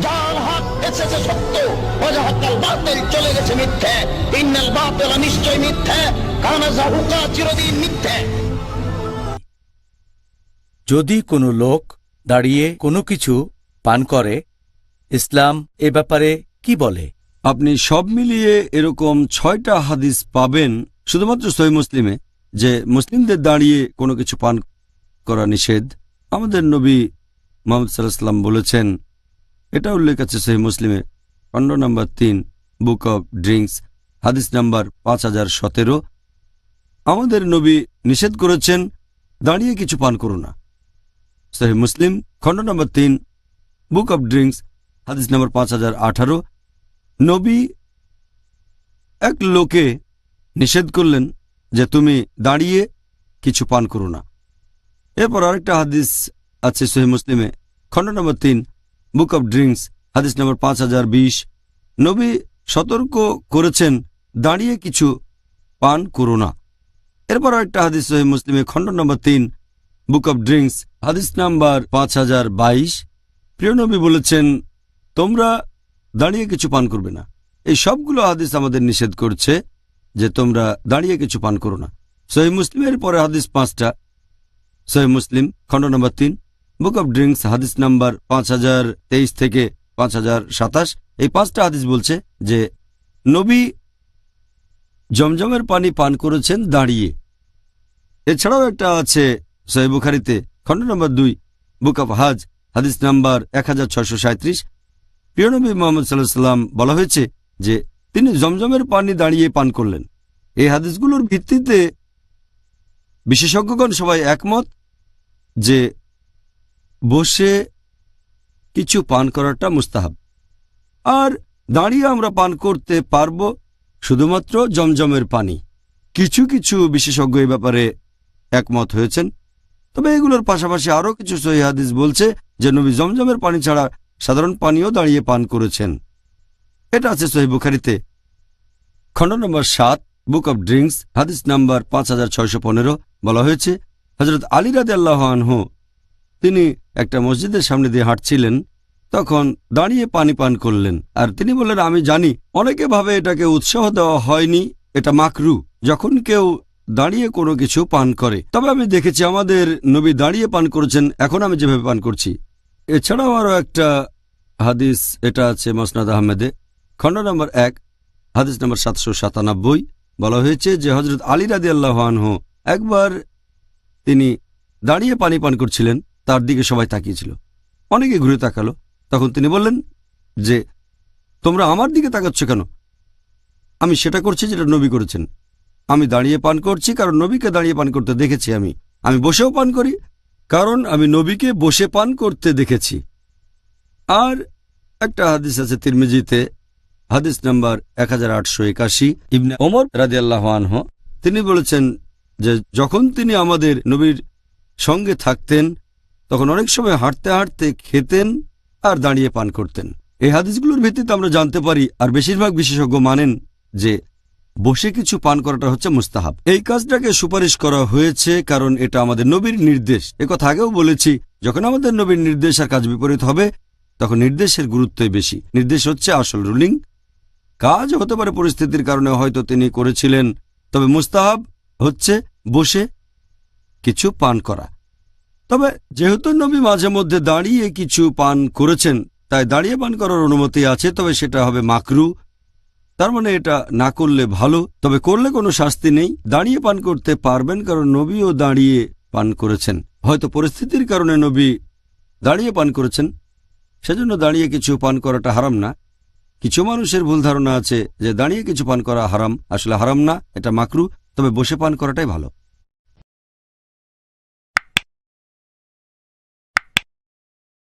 যার হক এসেছে সত্য, ওয়াজাহাকাল বাতিল চলে গেছে মিথ্যে। ইন্নাল বাতিল নিশ্চয় মিথ্যে, কানা যাহুকা চিরদিন মিথ্যে। যদি কোনো লোক দাঁড়িয়ে কোনো কিছু পান করে, ইসলাম এ ব্যাপারে কি বলে? আপনি সব মিলিয়ে এরকম 6টা হাদিস পাবেন শুধুমাত্র সহিহ মুসলিমে, যে মুসলিমদের দাঁড়িয়ে কোনো কিছু পান করা নিষেধ। আমাদের নবী মুহাম্মদ সাল্লাল্লাহু আলাইহি ওয়াসাল্লাম বলেছেন, এটা উল্লেখ আছে সহিহ মুসলিমে, খণ্ড নম্বর 3, বুক অব ড্রিঙ্কস, হাদিস নাম্বার 5017। আমাদের নবী নিষেধ করেছেন দাঁড়িয়ে কিছু পান করো না। সহিহ মুসলিম, খণ্ড নম্বর 3, বুক অব ড্রিঙ্কস, হাদিস নাম্বার 5018। নবী এক লোকে নিষেধ করলেন যে তুমি দাঁড়িয়ে কিছু পান করো না। এরপর আরেকটা হাদিস আছে সহিহ মুসলিমে, খণ্ড নম্বর 3, বুক অব ড্রিঙ্কস, হাদিস নম্বর 5020। নবী সতর্ক করেছেন দাঁড়িয়ে কিছু পান করো না। এরপর আরেকটা হাদিস সহিহ মুসলিমে, খণ্ড নম্বর 3, বুক অব ড্রিঙ্কস, হাদিস নাম্বার 5022। প্রিয় নবী বলেছেন তোমরা দাঁড়িয়ে কিছু পান করবে না। এই সবগুলো হাদিস আমাদের নিষেধ করছে যে তোমরা দাঁড়িয়ে কিছু পান করো না। সহিহ মুসলিমের পরে হাদিস 5টা, সহিহ মুসলিম, খণ্ড নম্বর 3, বুক অব ড্রিঙ্কস, হাদিস নাম্বার 5023 থেকে 5027। এই 5টা হাদিস বলছে যে নবী জমজমের পানি পান করেছেন দাঁড়িয়ে। এছাড়াও একটা আছে সহিহ বুখারীতে, খণ্ড নম্বর 2, বুক অব হাজ, হাদিস নাম্বার 1637। প্রিয় নবী মুহাম্মদ সাল্লাল্লাহু আলাইহি ওয়াসাল্লাম বলা হয়েছে যে তিনি জমজমের পানি দাঁড়িয়ে পান করলেন। এই হাদিসগুলোর ভিত্তিতে বিশেষজ্ঞগণ সবাই একমত যে বসে কিছু পান করাটা মুস্তাহাব, আর দাঁড়িয়ে আমরা পান করতে পারব শুধুমাত্র জমজমের পানি। কিছু কিছু বিশেষজ্ঞ এই ব্যাপারে একমত হয়েছেন, তবে এগুলোর পাশাপাশি আরও কিছু সহিহ হাদিস বলছে যে নবী জমজমের পানি ছাড়া সাধারণ পানিও দাঁড়িয়ে পান করেছেন। এটা আছে সহিহ বুখারীতে, খণ্ড নম্বর 7, বুক অব ড্রিঙ্কস, হাদিস নাম্বার 5615। বলা হয়েছে হযরত আলী রাদিয়াল্লাহু আনহু তিনি একটা মসজিদের সামনে দিয়ে হাঁটছিলেন, তখন দাঁড়িয়ে পানি পান করলেন। আর তিনি বললেন আমি জানি অনেকে ভাবে এটাকে উৎসাহ দেওয়া হয়নি, এটা মাকরু যখন কেউ দাঁড়িয়ে কোনো কিছু পান করে, তবে আমি দেখেছি আমাদের নবী দাঁড়িয়ে পান করেছেন, এখন আমি যেভাবে পান করছি। এছাড়াও আরও একটা হাদিস, এটা আছে মুসনাদ আহমেদে, খণ্ড নম্বর 1, হাদিস নম্বর 797। বলা হয়েছে যে হযরত আলী রাদিয়াল্লাহু আনহু একবার তিনি দাঁড়িয়ে পানি পান করছিলেন, তার দিকে সবাই তাকিয়েছিল, অনেকে ঘুরে তাকালো। তখন তিনি বললেন যে তোমরা আমার দিকে তাকাচ্ছ কেন? আমি সেটা করছি যেটা নবী করেছেন। আমি দাঁড়িয়ে পান করছি কারণ নবীকে দাঁড়িয়ে পান করতে দেখেছি। আমি বসেও পান করি কারণ আমি নবীকে বসে পান করতে দেখেছি। আর একটা হাদিস আছে তিরমিজিতে, হাদিস নাম্বার 1881, ইবনে ওমর রাদিয়াল্লাহু আনহু তিনি বলেছেন যে যখন তিনি আমাদের নবীর সঙ্গে থাকতেন তখন অনেক সময় হাঁটতে হাঁটতে খেতেন আর দাঁড়িয়ে পান করতেন। এই হাদিসগুলোর ভিত্তিতে আমরা জানতে পারি, আর বেশিরভাগ বিশেষজ্ঞ মানেন যে বসে কিছু পান করাটা হচ্ছে মুস্তাহাব। এই কাজটাকে সুপারিশ করা হয়েছে কারণ এটা আমাদের নবীর নির্দেশ। একথা আগেও বলেছি, যখন আমাদের নবীর নির্দেশ আর কাজ বিপরীত হবে তখন নির্দেশের গুরুত্বই বেশি। নির্দেশ হচ্ছে আসল রুলিং, কাজ হতে পারে পরিস্থিতির কারণে হয়তো তিনি করেছিলেন, তবে মুস্তাহাব হচ্ছে বসে কিছু পান করা। তবে যেহেতু নবী মাঝে মধ্যে দাঁড়িয়ে কিছু পান করেছেন তাই দাঁড়িয়ে পান করার অনুমতি আছে, তবে সেটা হবে মাকরু। তার মানে এটা না করলে ভালো, তবে করলে কোনো শাস্তি নেই। দাঁড়িয়ে পান করতে পারবেন কারণ নবীও দাঁড়িয়ে পান করেছেন। হয়তো পরিস্থিতির কারণে নবী দাঁড়িয়ে পান করেছেন, সেজন্য দাঁড়িয়ে কিছু পান করাটা হারাম না। কিছু মানুষের ভুল ধারণা আছে যে দাঁড়িয়ে কিছু পান করা হারাম, আসলে হারাম না, এটা মাকরু, তবে বসে পান করাটাই ভালো।